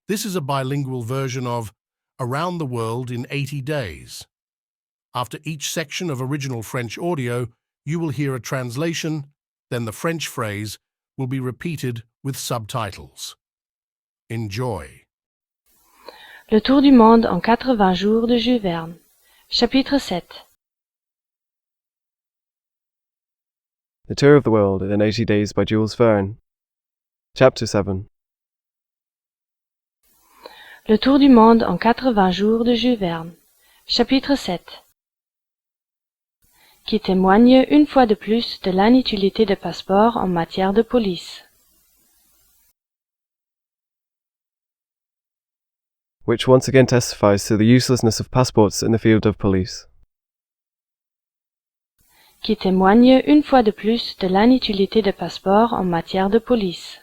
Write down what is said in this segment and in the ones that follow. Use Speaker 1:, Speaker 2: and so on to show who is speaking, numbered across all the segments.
Speaker 1: This is a bilingual version of Around the World in 80 Days. After each section of original French audio, you will hear a translation, then the French phrase will be repeated with subtitles. Enjoy.
Speaker 2: Le tour du monde en 80 jours de Jules Verne. Chapitre 7.
Speaker 3: The Tour of the World in 80 Days by Jules Verne. Chapter 7.
Speaker 2: Le tour du monde en 80 jours de Jules Verne. Chapitre 7. Qui témoigne une fois de plus de l'inutilité des passeports en matière de police.
Speaker 3: Which once again testifies to the uselessness of passports in the field of police.
Speaker 2: Qui témoigne une fois de plus de l'inutilité des passeports en matière de police.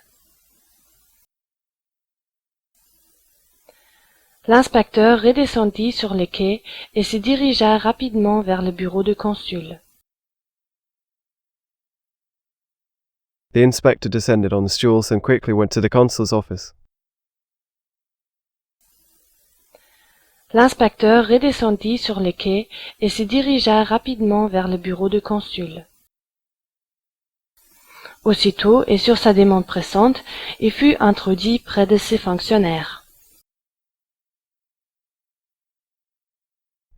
Speaker 2: L'inspecteur redescendit sur les quais et se dirigea rapidement vers le bureau du consul.
Speaker 3: The inspector descended on the stools and quickly went to the consul's office.
Speaker 2: L'inspecteur redescendit sur les quais et se dirigea rapidement vers le bureau du consul. Aussitôt, et sur sa demande pressante, il fut introduit près de ses fonctionnaires.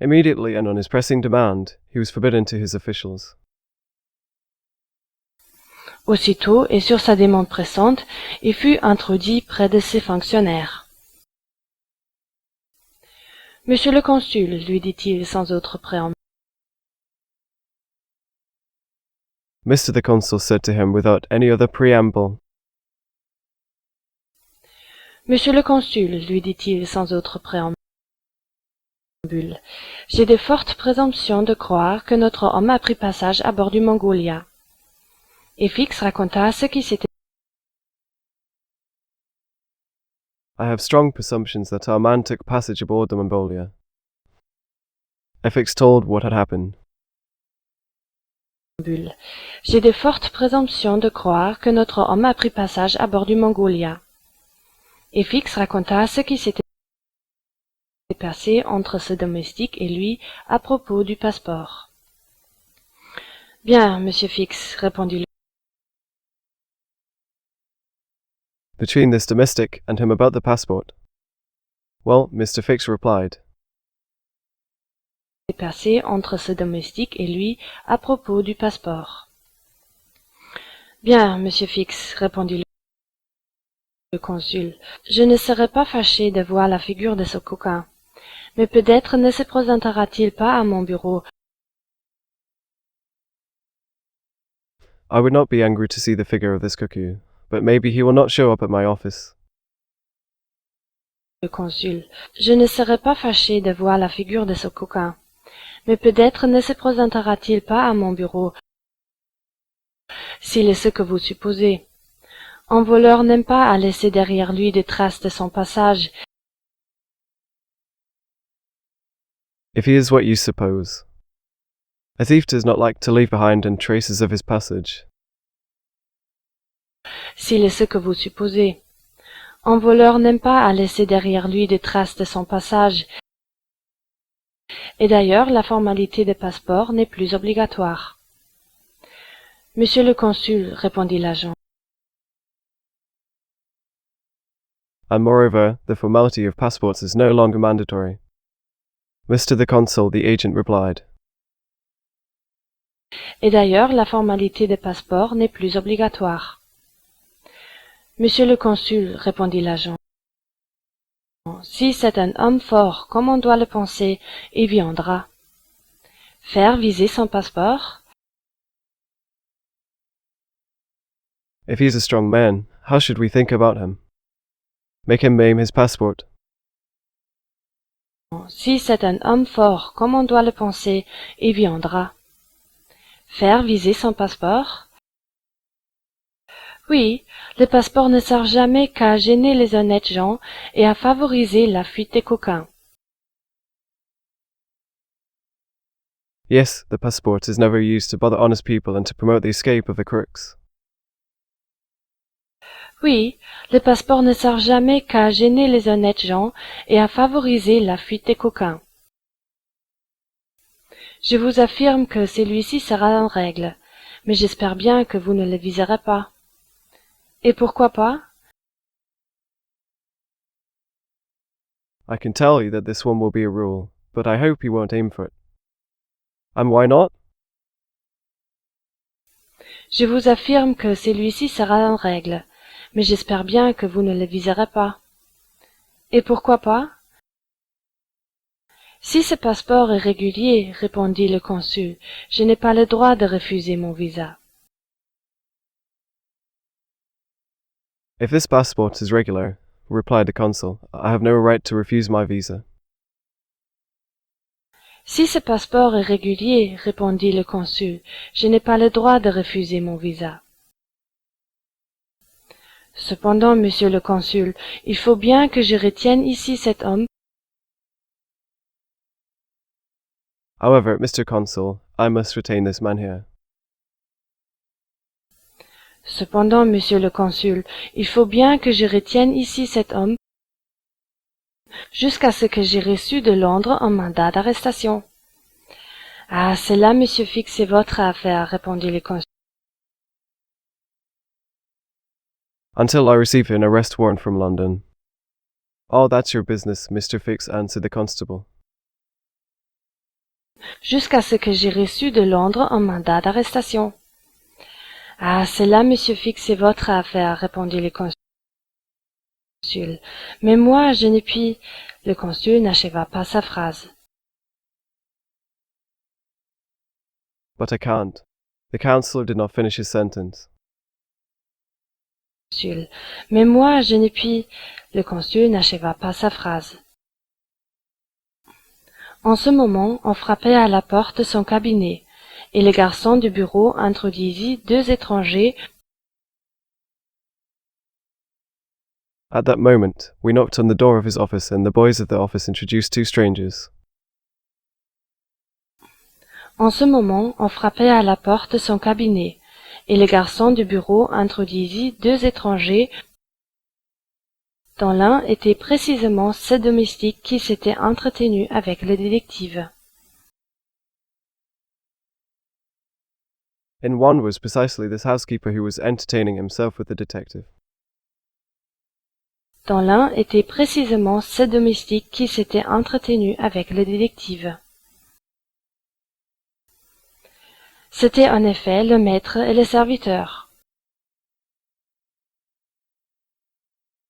Speaker 3: Immediately and on his pressing demand, he was forbidden to his officials.
Speaker 2: Aussitôt, et sur sa demande pressante, il fut introduit près de ses fonctionnaires. Monsieur le consul, lui dit-il sans autre préambule.
Speaker 3: Mr. the Consul said to him without any other preamble.
Speaker 2: Monsieur le consul, lui dit-il sans autre préambule. J'ai de fortes présomptions de croire que notre homme a pris passage à bord du Mongolia. Et Fix raconta ce qui s'était.
Speaker 3: I have strong presumptions that our man took passage aboard the Mongolia. Fix told what had happened.
Speaker 2: J'ai de fortes présomptions de croire que notre homme a pris passage à bord du Mongolia. Et Fix raconta ce qui s'était passé entre ce domestique et lui à propos du passeport. Bien, monsieur Fix, répondit
Speaker 3: Between this domestic and him about the passport. Well, Mr. Fix replied.
Speaker 2: Passé entre ce domestique et lui à propos du passeport. Bien, monsieur Fix, répondit le consul, je ne serais pas fâché de voir la figure de ce coquin, mais peut-être ne se présentera-t-il pas à mon bureau.
Speaker 3: I would not be angry to see the figure of this cuckoo, but maybe he will not show up at my office.
Speaker 2: Le consul, je ne serais pas fâché de voir la figure de ce coquin, mais peut-être ne se présentera-t-il pas à mon bureau. S'il est ce que vous supposez. Un voleur n'aime pas à laisser derrière lui des traces de son passage.
Speaker 3: If he is what you suppose. A thief does not like to leave behind him traces of his passage.
Speaker 2: S'il est ce que vous supposez. Un voleur n'aime pas à laisser derrière lui des traces de son passage. Et d'ailleurs, la formalité des passeports n'est plus obligatoire. Monsieur le consul, répondit l'agent.
Speaker 3: And moreover, the formality of passports is no longer mandatory. Mr. the Consul, the agent replied.
Speaker 2: Et d'ailleurs, la formalité des passeports n'est plus obligatoire. Monsieur le consul, répondit l'agent. Si c'est un homme fort, comme on doit le penser, il viendra. Faire viser son passeport?
Speaker 3: If he is a strong man, how should we think about him? Make him maim his passport.
Speaker 2: Si c'est un homme fort, comme on doit le penser, il viendra. Faire viser son passeport? Oui, le passeport ne sert jamais qu'à gêner les honnêtes gens et à favoriser la fuite des coquins.
Speaker 3: Yes, the passport is never used to bother honest people and to promote the escape of the crooks.
Speaker 2: Oui, le passeport ne sert jamais qu'à gêner les honnêtes gens et à favoriser la fuite des coquins. Je vous affirme que celui-ci sera en règle, mais j'espère bien que vous ne le viserez pas. Et pourquoi pas?
Speaker 3: I can tell you that this one will be a rule, but I hope you won't aim for it. And why not?
Speaker 2: Je vous affirme que celui-ci sera en règle, mais j'espère bien que vous ne le viserez pas. Et pourquoi pas? Si ce passeport est régulier, répondit le consul, je n'ai pas le droit de refuser mon visa.
Speaker 3: If this passport is regular, replied the consul, I have no right to refuse my visa.
Speaker 2: Si ce passeport est régulier, répondit le consul, je n'ai pas le droit de refuser mon visa. Cependant, monsieur le consul, il faut bien que je retienne ici cet homme.
Speaker 3: However, Mr. Consul, I must retain this man here.
Speaker 2: Cependant, monsieur le consul, il faut bien que je retienne ici cet homme jusqu'à ce que j'aie reçu de Londres un mandat d'arrestation. Ah, cela, monsieur Fix, c'est votre affaire, répondit le consul.
Speaker 3: Until I receive an arrest warrant from London. Oh, that's your business, Mr. Fix, answered the constable.
Speaker 2: Jusqu'à ce que j'aie reçu de Londres un mandat d'arrestation. Ah, cela, monsieur Fix, c'est votre affaire, répondit le consul. Mais moi, je ne puis... Le consul n'acheva pas sa phrase.
Speaker 3: But I can't. The counsellor did not finish his sentence.
Speaker 2: Mais moi, je ne puis... Le consul n'acheva pas sa phrase. En ce moment, on frappait à la porte de son cabinet, et le garçon du bureau introduisit deux étrangers.
Speaker 3: At that moment, we knocked on the door of his office, and the boys of the office introduced two strangers.
Speaker 2: En ce moment, on frappait à la porte de son cabinet, et le garçon du bureau introduisit deux étrangers, dont l'un était précisément ce domestique qui s'était entretenu avec le détective.
Speaker 3: In one was precisely this housekeeper who was entertaining himself with the detective.
Speaker 2: Dont l'un était précisément ce domestique qui s'était entretenu avec le détective. C'était en effet le maître et le serviteur.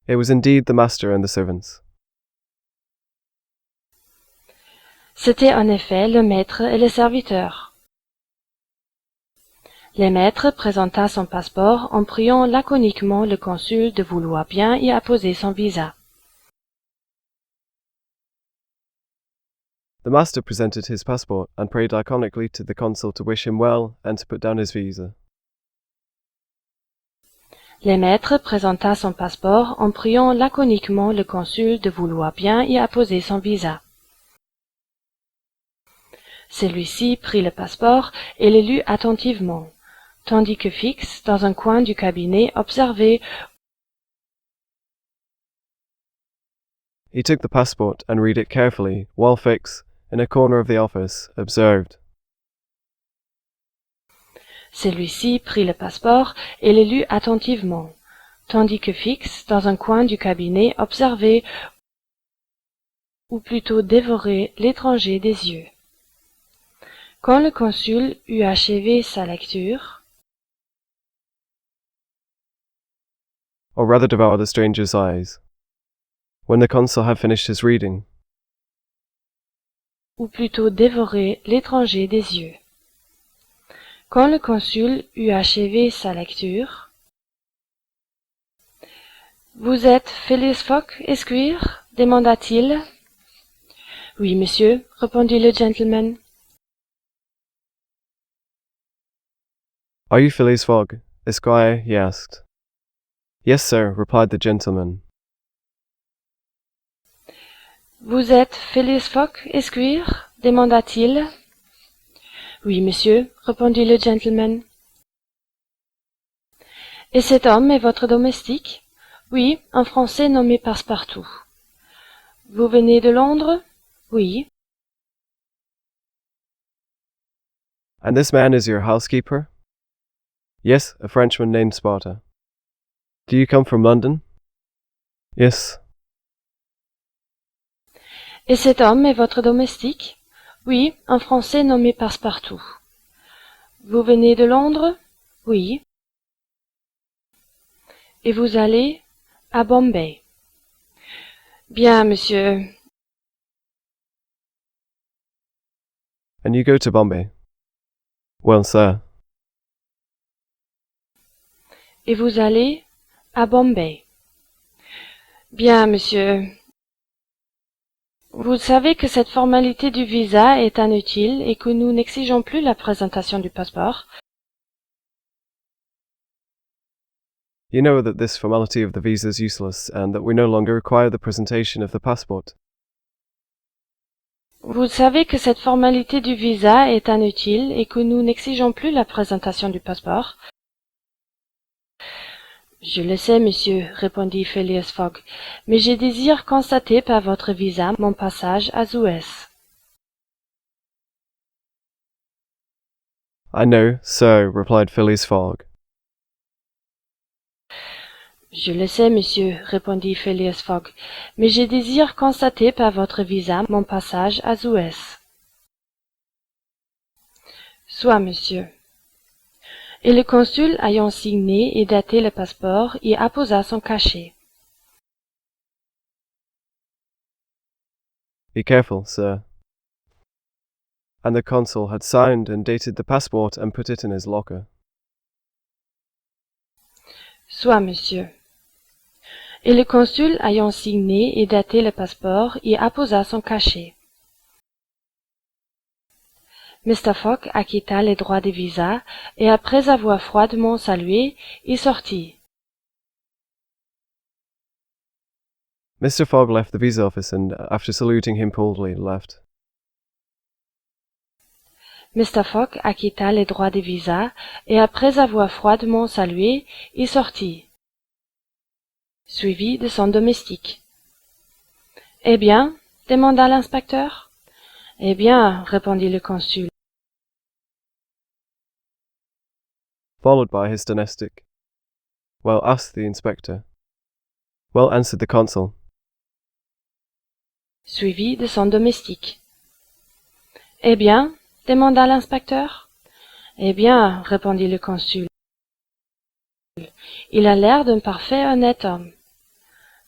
Speaker 3: It was indeed the master and the servants.
Speaker 2: C'était en effet le maître et le serviteur. Le maître présenta son passeport en priant laconiquement le consul de vouloir bien y apposer son visa.
Speaker 3: The master presented his passport and prayed laconically to the consul to wish him well and to put down his visa.
Speaker 2: Le maître présenta son passeport en priant laconiquement le consul de vouloir bien y apposer son visa. Celui-ci prit le passeport et le lut attentivement, tandis que Fix, dans un coin du cabinet, observait.
Speaker 3: He took the passport and read it carefully, while Fix, in a corner of the office, observed.
Speaker 2: Celui-ci prit le passeport et le lut attentivement, tandis que Fix, dans un coin du cabinet, observait, ou plutôt dévorait, l'étranger des yeux. Quand le consul eut achevé sa lecture,
Speaker 3: or rather devoured the stranger's eyes. When the consul had finished his reading,
Speaker 2: ou plutôt dévorait, l'étranger des yeux. Quand le consul eut achevé sa lecture, « Vous êtes Phileas Fogg, esquire ?» demanda-t-il. « Oui, monsieur, » répondit le gentleman.
Speaker 3: « Are you Phileas Fogg, Esquire? » he asked. « Yes, sir, » replied the gentleman.
Speaker 2: « Vous êtes Phileas Fogg, esquire ?» demanda-t-il. « Oui, monsieur, » répondit le gentleman. Et cet homme est votre domestique? Oui, un Français nommé Passepartout. Vous venez de Londres? Oui.
Speaker 3: And this man is your housekeeper? Yes, a Frenchman named Sparta. Do you come from London? Yes.
Speaker 2: Et cet homme est votre domestique? Oui, un Français nommé Passepartout. Vous venez de Londres? Oui. Et vous allez à Bombay? Bien, monsieur.
Speaker 3: And you go to Bombay? Well, sir.
Speaker 2: Et vous allez à Bombay? Bien, monsieur. Vous savez que cette formalité du visa est inutile et que nous n'exigeons plus la présentation du passeport.
Speaker 3: You know that this formality of the visa is useless and that we no longer require the presentation of the passport.
Speaker 2: Vous savez que cette formalité du visa est inutile et que nous n'exigeons plus la présentation du passeport. Je le sais, monsieur, répondit Phileas Fogg, mais je désire constater par votre visa mon passage à Suez.
Speaker 3: I know, sir, replied Phileas Fogg.
Speaker 2: Je le sais, monsieur, répondit Phileas Fogg, mais je désire constater par votre visa mon passage à Suez. Soit, monsieur. Et le consul ayant signé et daté le passeport y apposa son cachet.
Speaker 3: Be careful, sir. And the consul had signed and dated the passport and put it in his locker.
Speaker 2: Soit, monsieur. Et le consul ayant signé et daté le passeport y apposa son cachet. Mr. Fogg acquitta les droits de visa et après avoir froidement salué, y sortit.
Speaker 3: Mr. Fogg left the visa office and, after saluting him coldly, left.
Speaker 2: Mr. Fogg acquitta les droits de visa et après avoir froidement salué, y sortit, suivi de son domestique. « Eh bien ?» demanda l'inspecteur. « Eh bien » répondit le consul.
Speaker 3: Followed by his domestic. Well, asked the inspector. Well, answered the consul.
Speaker 2: Suivi de son domestique. « Eh bien ?» demanda l'inspecteur. « Eh bien » répondit le consul. « Il a l'air d'un parfait honnête homme. »«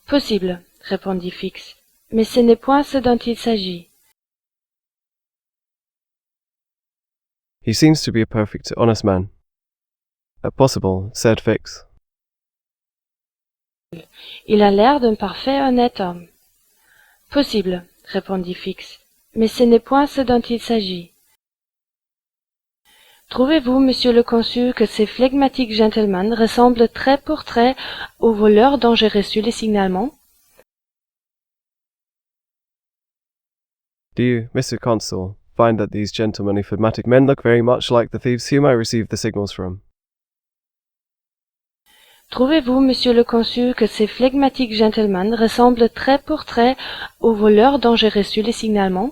Speaker 2: Possible » répondit Fix, « mais ce n'est point ce dont il s'agit. »
Speaker 3: He seems to be a perfect, honest man. Possible, said Fix.
Speaker 2: Il a l'air d'un parfait honnête homme. « Possible » répondit Fix, « mais ce n'est point ce dont il s'agit. » Trouvez-vous, monsieur le consul, que ces flegmatiques gentlemen ressemblent trait pour trait aux voleurs dont j'ai reçu les signalements?
Speaker 3: Do you, Mr. Consul, find that these gentlemen phlegmatic men look very much like the thieves whom I received the signals from?
Speaker 2: Trouvez-vous, monsieur le consul, que ces flegmatiques gentlemen ressemblent trait pour trait aux voleurs dont j'ai reçu les signalements?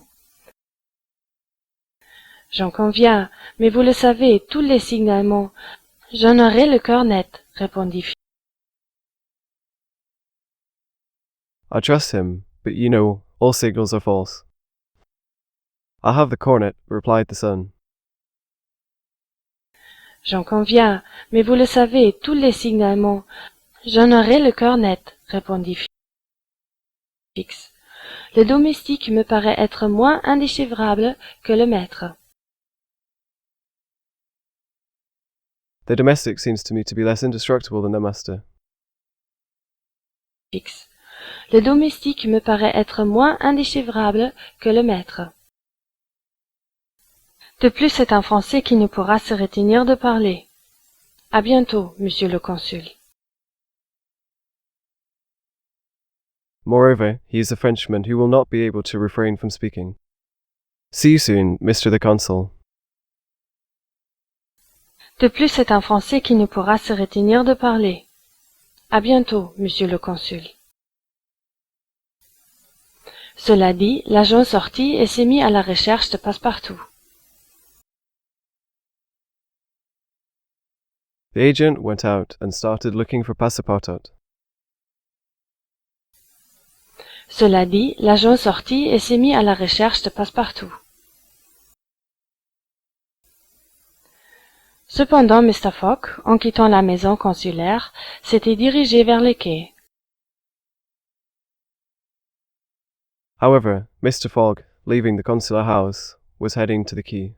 Speaker 2: J'en conviens, mais vous le savez, tous les signalements. J'en aurai le cœur net, répondit Fix.
Speaker 3: I trust him, but you know, all signals are false. I have the cornet, replied the son.
Speaker 2: J'en conviens, mais vous le savez, tous les signalements. J'en aurai le cœur net, répondit Fix. Le domestique me paraît être moins indéchiffrable que le maître.
Speaker 3: The domestic seems to me to be less indestructible than the master.
Speaker 2: Fix. Le domestique me paraît être moins indéchiffrable que le maître. De plus, c'est un Français qui ne pourra se retenir de parler. À bientôt, monsieur le consul.
Speaker 3: Moreover, he is a Frenchman who will not be able to refrain from speaking. See you soon, Mr. the Consul.
Speaker 2: De plus, c'est un Français qui ne pourra se retenir de parler. À bientôt, monsieur le consul. Cela dit, l'agent sortit et s'est mis à la recherche de Passepartout.
Speaker 3: The agent went out and started looking for Passepartout.
Speaker 2: Cela dit, l'agent sortit et s'est mis à la recherche de Passepartout. Cependant, Mr. Fogg, en quittant la maison consulaire, s'était dirigé vers le quai.
Speaker 3: However, Mr. Fogg, leaving the consular house, was heading to the quay.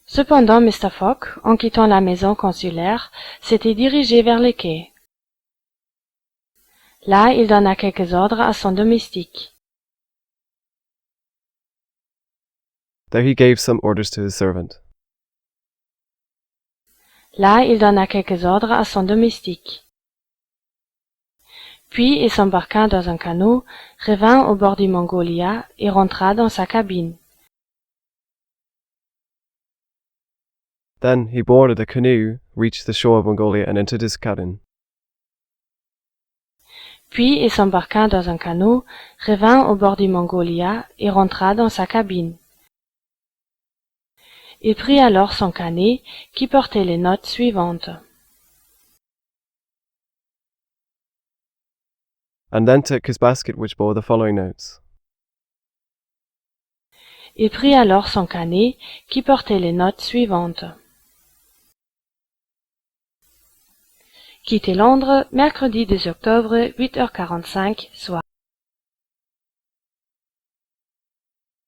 Speaker 2: Cependant, Mr. Fogg, en quittant la maison consulaire, s'était dirigé vers le quai. Là, il donna quelques ordres à son domestique.
Speaker 3: There he gave some orders to his servant.
Speaker 2: Là, il donna quelques ordres à son domestique. Puis il s'embarqua dans un canot, revint au bord du Mongolia et rentra dans sa cabine.
Speaker 3: Then he boarded a canoe, reached the shore of Mongolia, and entered his cabin.
Speaker 2: Puis il s'embarqua dans un canot, revint au bord du Mongolia et rentra dans sa cabine. Il prit alors son carnet qui portait les notes suivantes.
Speaker 3: And then took his basket which bore the following notes.
Speaker 2: Il prit alors son carnet qui portait les notes suivantes. Quitter Londres, mercredi 2 octobre, 8h45, soir.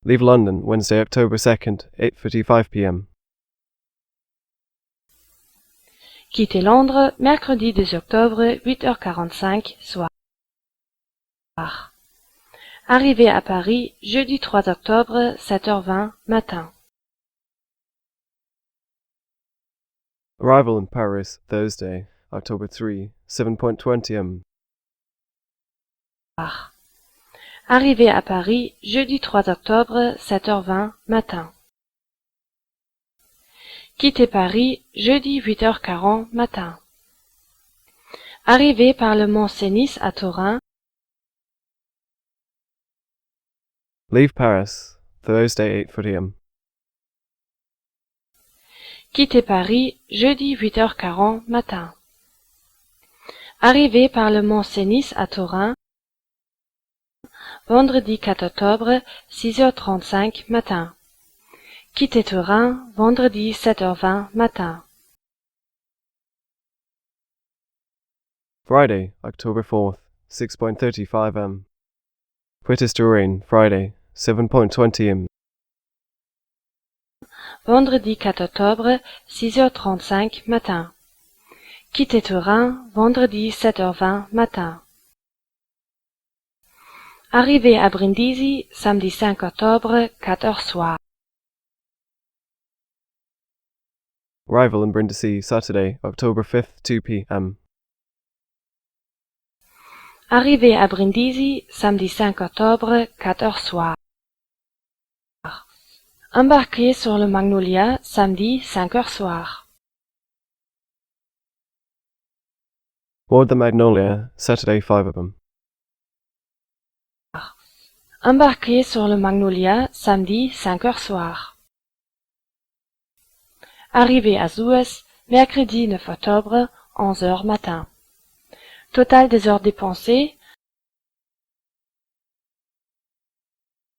Speaker 3: Leave London Wednesday, October 2nd, 8:45 p.m.
Speaker 2: Quitter Londres, mercredi 2 octobre, 8h45, soir. Arrivé à Paris, jeudi 3 octobre, 7h20, matin.
Speaker 3: Arrival in Paris, Thursday, October 3, 7:20 am.
Speaker 2: Arrivé à Paris, jeudi 3 octobre, 7h20, matin. Quitter Paris, jeudi 8h40, matin. Arrivé par le mont Cenis à Turin.
Speaker 3: Leave Paris, Thursday, 8:40 am.
Speaker 2: Quitter Paris, jeudi 8h40, matin. Arrivé par le mont Cenis à Turin. Vendredi 4 octobre, 6h35, matin. Quitter Turin, vendredi 7h20, matin.
Speaker 3: Friday, October 4th, 6:35 am. Quitted Turin, Friday, 7:20 am.
Speaker 2: Vendredi 4 octobre, 6h35, matin. Quitter Turin, vendredi 7h20, matin. Arrivé à Brindisi, samedi 5 octobre, 4h soir.
Speaker 3: Arrival in Brindisi, Saturday, October 5th, 2 p.m.
Speaker 2: Arrivé à Brindisi, samedi 5 octobre, 4h soir. Embarqué sur le Magnolia, samedi 5h soir.
Speaker 3: Board the Magnolia, Saturday, 5 am.
Speaker 2: Embarqué sur le Magnolia, samedi 5h soir. Arrivé à Suez, mercredi 9 octobre, 11h matin. Total des heures dépensées.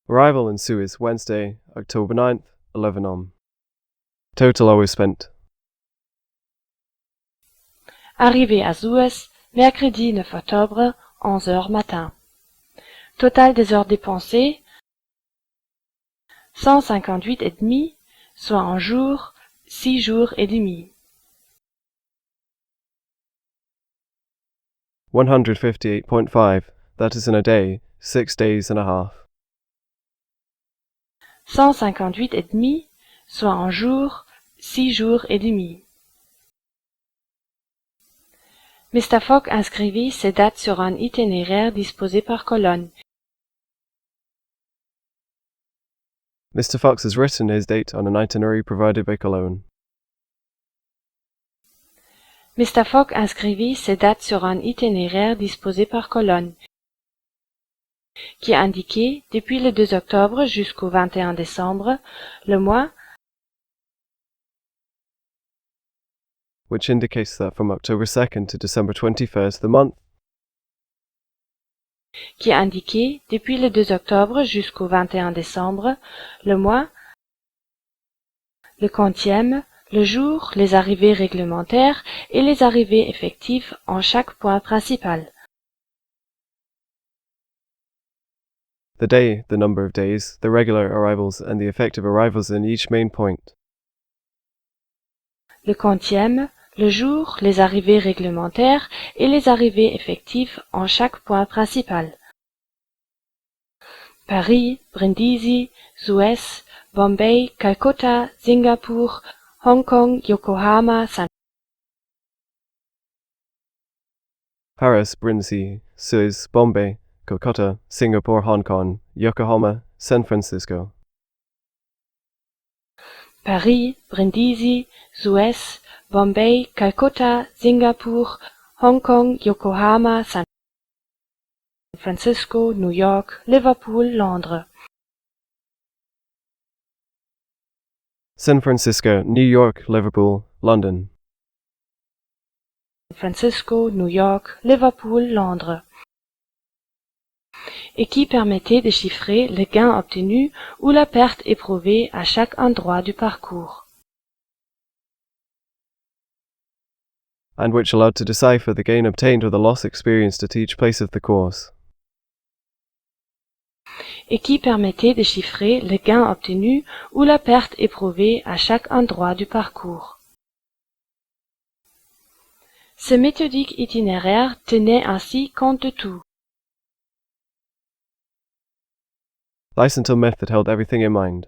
Speaker 3: Arrival in Suez, Wednesday, October 9th, 11 am. Total hours spent.
Speaker 2: Arrivé à Suez, mercredi 9 octobre, 11h matin. Total des heures dépensées. 158,5, soit un jour, 6 jours et demi.
Speaker 3: 158.5, that is in a day, 6 days and a half.
Speaker 2: 158,5, soit un jour, 6 jours et demi. Mr. Fogg inscrivit ces dates sur un itinéraire disposé par colonne.
Speaker 3: Mr. Fox has written his date on an itinerary provided by Cologne.
Speaker 2: Mr. Fogg inscrivit ses dates sur un itinéraire disposé par colonne, qui indiquait, depuis le 2 octobre jusqu'au 21 décembre, le mois,
Speaker 3: which indicates that from October 2nd to December 21st, the month,
Speaker 2: qui indiquait, depuis le 2 octobre jusqu'au 21 décembre, le mois, le quantième, le jour, les arrivées réglementaires et les arrivées effectives en chaque point principal.
Speaker 3: the day, the number of days, the regular arrivals, and the effective arrivals in each main point.
Speaker 2: Le quantième, le jour, les arrivées réglementaires et les arrivées effectives en chaque point principal. Paris, Brindisi, Suez, Bombay, Calcutta, Singapour, Hong Kong, Yokohama, San
Speaker 3: Paris, Brindisi, Suez, Bombay, Calcutta, Singapore, Hong Kong, Yokohama, San Francisco.
Speaker 2: Paris, Brindisi, Suez, Bombay, Calcutta, Singapour, Hong Kong, Yokohama, San Francisco, New York, Liverpool, Londres.
Speaker 3: San Francisco, New York, Liverpool, London.
Speaker 2: San Francisco, New York, Liverpool, Londres. Et qui permettait de chiffrer le gain obtenu ou la perte éprouvée à chaque endroit du parcours.
Speaker 3: And which allowed to decipher the gain obtained or the loss experienced at each place of the course.
Speaker 2: Et qui permettait de chiffrer le gain obtenu ou la perte éprouvée à chaque endroit du parcours. Ce méthodique itinéraire tenait ainsi compte de tout.
Speaker 3: This until method held everything in mind.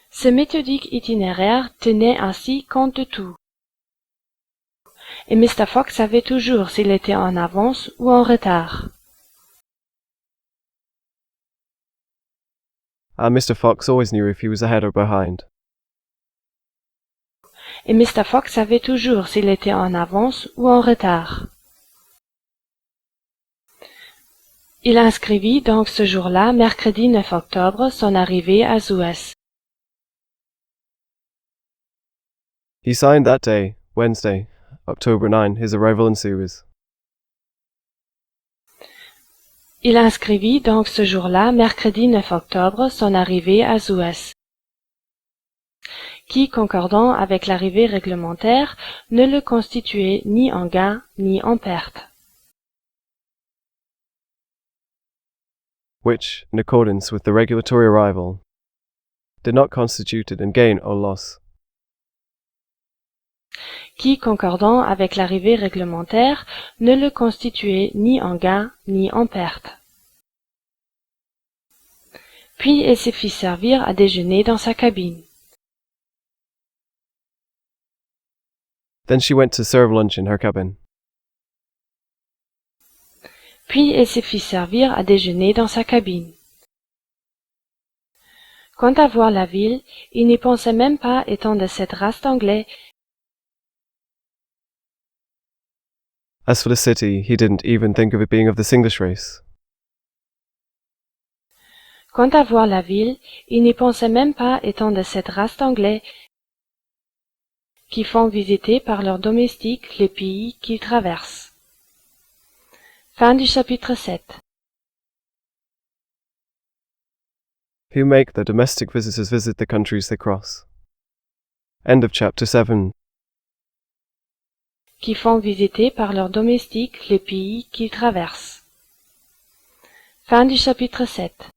Speaker 2: Ce méthodique itinéraire tenait ainsi compte de tout. Et Mr. Fogg savait toujours s'il était en avance ou en retard.
Speaker 3: And Mr. Fox always knew if he was ahead or behind.
Speaker 2: Et Mr. Fogg savait toujours s'il était en avance ou en retard. Il inscrivit donc ce jour-là, mercredi 9 octobre, son arrivée à Suez.
Speaker 3: He signed that day, Wednesday, October 9, his arrival in Suez.
Speaker 2: Il inscrivit donc ce jour-là, mercredi 9 octobre, son arrivée à Suez, qui, concordant avec l'arrivée réglementaire, ne le constituait ni en gain ni en perte.
Speaker 3: Which, in accordance with the regulatory arrival, did not constitute it in gain or loss.
Speaker 2: Qui, concordant avec l'arrivée réglementaire, ne le constituait ni en gain ni en perte. Puis elle se fit servir à déjeuner dans sa cabine.
Speaker 3: Then she went to serve lunch in her cabin.
Speaker 2: Puis elle se fit servir à déjeuner dans sa cabine. Quant à voir la ville, il n'y pensait même pas étant de cette race d'anglais.
Speaker 3: As for the city, he didn't even think of it being of this English race.
Speaker 2: Quant à voir la ville, il n'y pensait même pas étant de cette race d'anglais qui font visiter par leurs domestiques les pays qu'ils traversent. Fin du chapitre 7.
Speaker 3: Who make their domestic visitors visit the countries they cross. End of chapter 7.
Speaker 2: Qui font visiter par leurs domestiques les pays qu'ils traversent. Fin du chapitre 7.